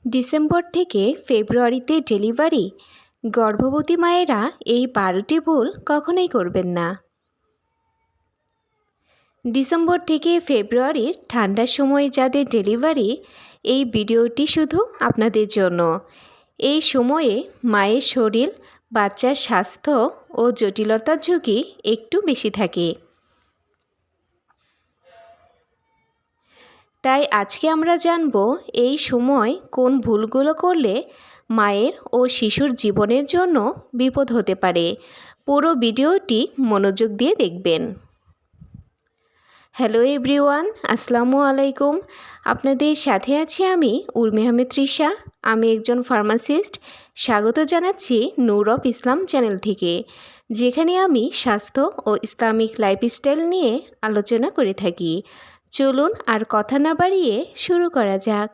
December থেকে ফেব্রুয়ারিতে delivery. গর্ভবতী মায়েরা এই 12টি ভুল কখনোই করবেন না। ডিসেম্বর থেকে ফেব্রুয়ারির ঠান্ডার সময় যাদের ডেলিভারি, এই ভিডিওটি শুধু আপনাদের জন্য। এই সময়ে মায়ের শরীর, বাচ্চার স্বাস্থ্য ও জটিলতার ঝুঁকি একটু বেশি থাকে। তাই আজকে আমরা জানব এই সময় কোন ভুলগুলো করলে মায়ের ও শিশুর জীবনের জন্য বিপদ হতে পারে। পুরো ভিডিওটি মনোযোগ দিয়ে দেখবেন। হ্যালো এভরিওয়ান, আসসালামু আলাইকুম। আপনাদের সাথে আছি আমি উর্মি আহমেদ তৃষা। আমি একজন ফার্মাসিস্ট। স্বাগত জানাচ্ছি নূর অফ ইসলাম চ্যানেল থেকে, যেখানে আমি স্বাস্থ্য ও ইসলামিক লাইফস্টাইল নিয়ে আলোচনা করে থাকি। চলুন আর কথা না বাড়িয়ে শুরু করা যাক।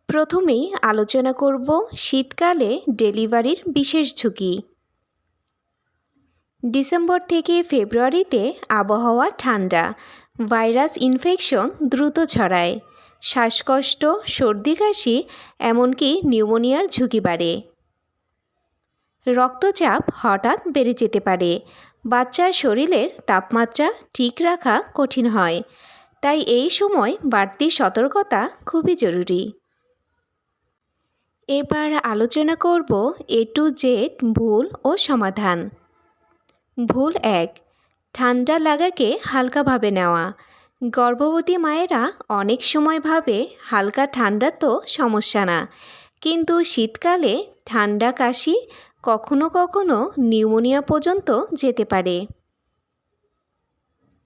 প্রথমেই আলোচনা করব শীতকালে ডেলিভারির বিশেষ ঝুঁকি। ডিসেম্বর থেকে ফেব্রুয়ারিতে আবহাওয়া ঠান্ডা, ভাইরাস ইনফেকশন দ্রুত ছড়ায়, শ্বাসকষ্ট, সর্দি কাশি, এমনকি নিউমোনিয়ার ঝুঁকি বাড়ে। রক্তচাপ হঠাৎ বেড়ে যেতে পারে। বাচ্চার শরীরের তাপমাত্রা ঠিক রাখা কঠিন হয়। তাই এই সময় বাড়তি সতর্কতা খুবই জরুরি। এবার আলোচনা করব A to Z ভুল ও সমাধান। ভুল 1, ঠান্ডা লাগাকে হালকাভাবে নেওয়া। গর্ভবতী মায়েরা অনেক সময় ভাবে হালকা ঠান্ডা তো সমস্যা না, কিন্তু শীতকালে ঠান্ডা কাশি কখনো কখনো নিউমোনিয়া পর্যন্ত যেতে পারে।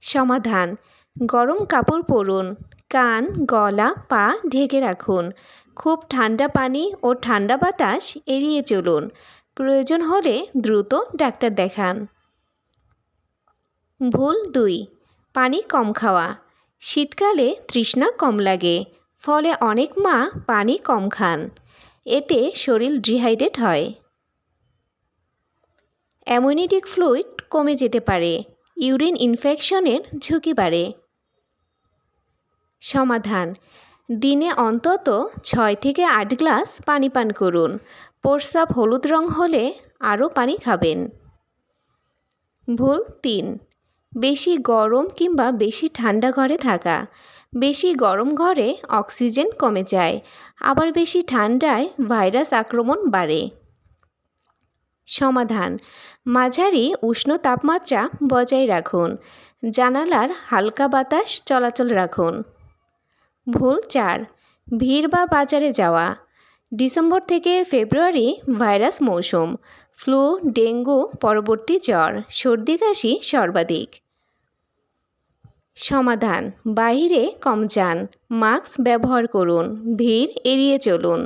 সমাধান: গরম কাপড় পরুন, কান, গলা, পা ঢেকে রাখুন। খুব ঠান্ডা পানি ও ঠান্ডা বাতাস এড়িয়ে চলুন। প্রয়োজন হলে দ্রুত ডাক্তার দেখান। ভুল 2, পানি কম খাওয়া। শীতকালে তৃষ্ণা কম লাগে, ফলে অনেক মা পানি কম খান। এতে শরীর ডিহাইড্রেট হয়। অ্যামনিটিক ফ্লুইড কমে যেতে পারে, ইউরিন ইনফেকশনের ঝুঁকি বাড়ে। সমাধান: দিনে অন্তত 6 থেকে 8 গ্লাস পানি পান করুন। প্রস্রাব হলুদ রং হলে আরও পানি খাবেন। ভুল 3, বেশি গরম কিংবা বেশি ঠান্ডা ঘরে থাকা। বেশি গরম ঘরে অক্সিজেন কমে যায়, আবার বেশি ঠান্ডায় ভাইরাস আক্রমণ বাড়ে। সমাধান: মাঝারি উষ্ণ তাপমাত্রা বজায় রাখুন। জানালার হালকা বাতাস চলাচল রাখুন। ভুল 4, ভিড় বা বাজারে যাওয়া। ডিসেম্বর থেকে ফেব্রুয়ারি ভাইরাস মৌসুম। ফ্লু, ডেঙ্গু, পরবর্তী জ্বর, সর্দি কাশি সর্বাধিক। সমাধান: বাইরে কম যান, মাস্ক ব্যবহার করুন, ভিড় এড়িয়ে চলুন।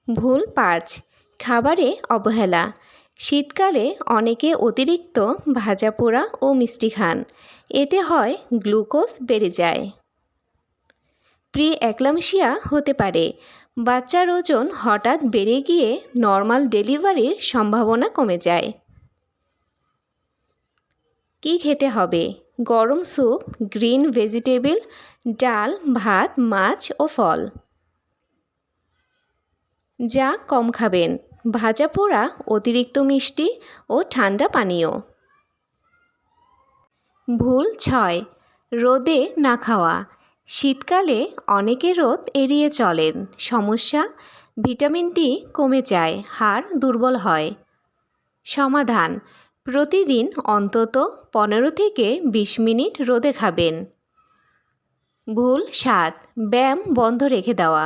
ভুল 5, খাবারে অবহেলা। শীতকালে অনেকে অতিরিক্ত ভাজা পোড়া ও মিষ্টি খান। এতে হয় গ্লুকোজ বেড়ে যায়। প্রি এক্লাম্পসিয়া হতে পারে। বাচ্চার ওজন হঠাৎ বেড়ে গিয়ে নর্মাল ডেলিভারির সম্ভাবনা কমে যায়। কি খেতে হবে? গরম স্যুপ, গ্রিন ভেজিটেবল, ডাল, ভাত, মাছ ও ফল। যা কম খাবেন: ভাজা পোড়া, অতিরিক্ত মিষ্টি ও ঠান্ডা পানীয়। ভুল 6, রোদে না খাওয়া। শীতকালে অনেকে রোদ এড়িয়ে চলেন। সমস্যা: ভিটামিন ডি কমে যায়, হাড় দুর্বল হয়। সমাধান: প্রতিদিন অন্তত 15 থেকে 20 মিনিট রোদে খাবেন। ভুল 7, ব্যায়াম বন্ধ রেখে দেওয়া।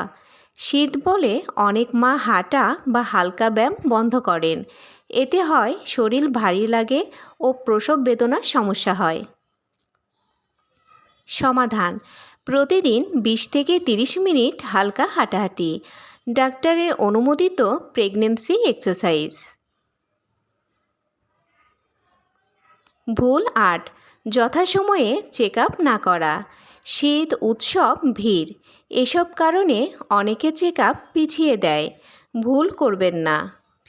শীত বলে অনেক মা হাঁটা বা হালকা ব্যায়াম বন্ধ করেন। এতে হয় শরীর ভারী লাগে ও প্রসব বেদনার সমস্যা হয়। সমাধান: প্রতিদিন 20 থেকে 30 মিনিট হালকা হাঁটাহাঁটি। ডাক্তারের অনুমোদিত প্রেগন্যান্সি এক্সারসাইজ। ভুল 8, যথাসময়ে চেক আপ না করা। শীত, উৎসব, ভিড় এসব কারণে অনেকে চেক আপ পিছিয়ে দেয়। ভুল করবেন না।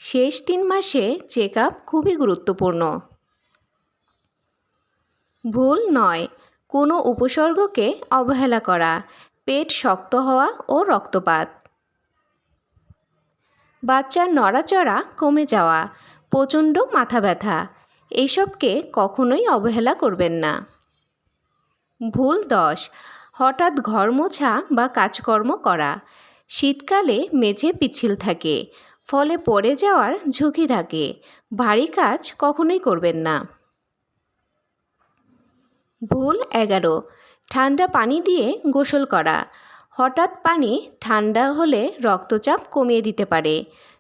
শেষ 3 মাসে চেক আপ খুবই গুরুত্বপূর্ণ। ভুল 9, কোনো উপসর্গকে অবহেলা করা। পেট শক্ত হওয়া ও রক্তপাত, বাচ্চার নড়াচড়া কমে যাওয়া, প্রচণ্ড মাথা ব্যথা, এইসবকে কখনোই অবহেলা করবেন না। ভুল 10, হঠাৎ ঘর মোছা বা কাজকর্ম করা। শীতকালে মেঝে পিচ্ছিল থাকে, ফলে পড়ে যাওয়ার ঝুঁকি থাকে। ভারী কাজ কখনোই করবেন না। ভুল 11, ঠান্ডা পানি দিয়ে গোসল করা। হঠাৎ পানি ঠান্ডা হলে রক্তচাপ কমিয়ে দিতে পারে।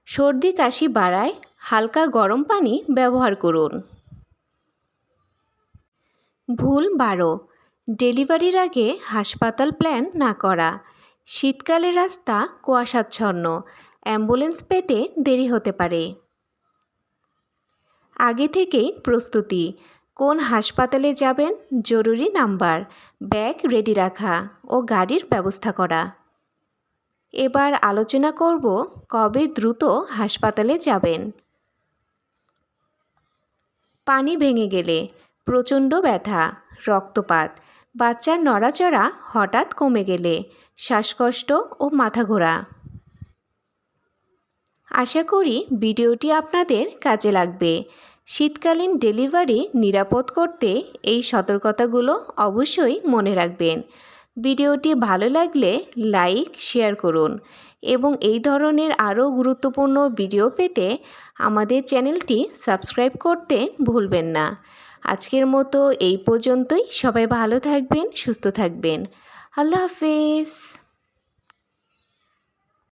সর্দি কাশি বাড়ায়, হালকা গরম পানি ব্যবহার করুন। ভুল 12, ডেলিভারির আগে হাসপাতাল প্ল্যান না করা। শীতকালে রাস্তা কুয়াশাচ্ছন্ন, অ্যাম্বুলেন্স পেতে দেরি হতে পারে। আগে থেকেই প্রস্তুতি, কোন হাসপাতালে যাবেন, জরুরি নাম্বার, ব্যাগ রেডি রাখা ও গাড়ির ব্যবস্থা করা। এবার আলোচনা করব কবে দ্রুত হাসপাতালে যাবেন। পানি ভেঙে গেলে, প্রচণ্ড ব্যথা, রক্তপাত, বাচ্চার নড়াচড়া হঠাৎ কমে গেলে, শ্বাসকষ্ট ও মাথা ঘোরা। আশা করি ভিডিওটি আপনাদের কাজে লাগবে। শীতকালীন ডেলিভারি নিরাপদ করতে এই সতর্কতাগুলো অবশ্যই মনে রাখবেন। ভিডিওটি ভালো লাগলে লাইক, শেয়ার করুন এবং এই ধরনের আরও গুরুত্বপূর্ণ ভিডিও পেতে আমাদের চ্যানেলটি সাবস্ক্রাইব করতে ভুলবেন না। আজকের মতো এই পর্যন্তই। সবাই ভালো থাকবেন, সুস্থ থাকবেন। আল্লাহ হাফেজ।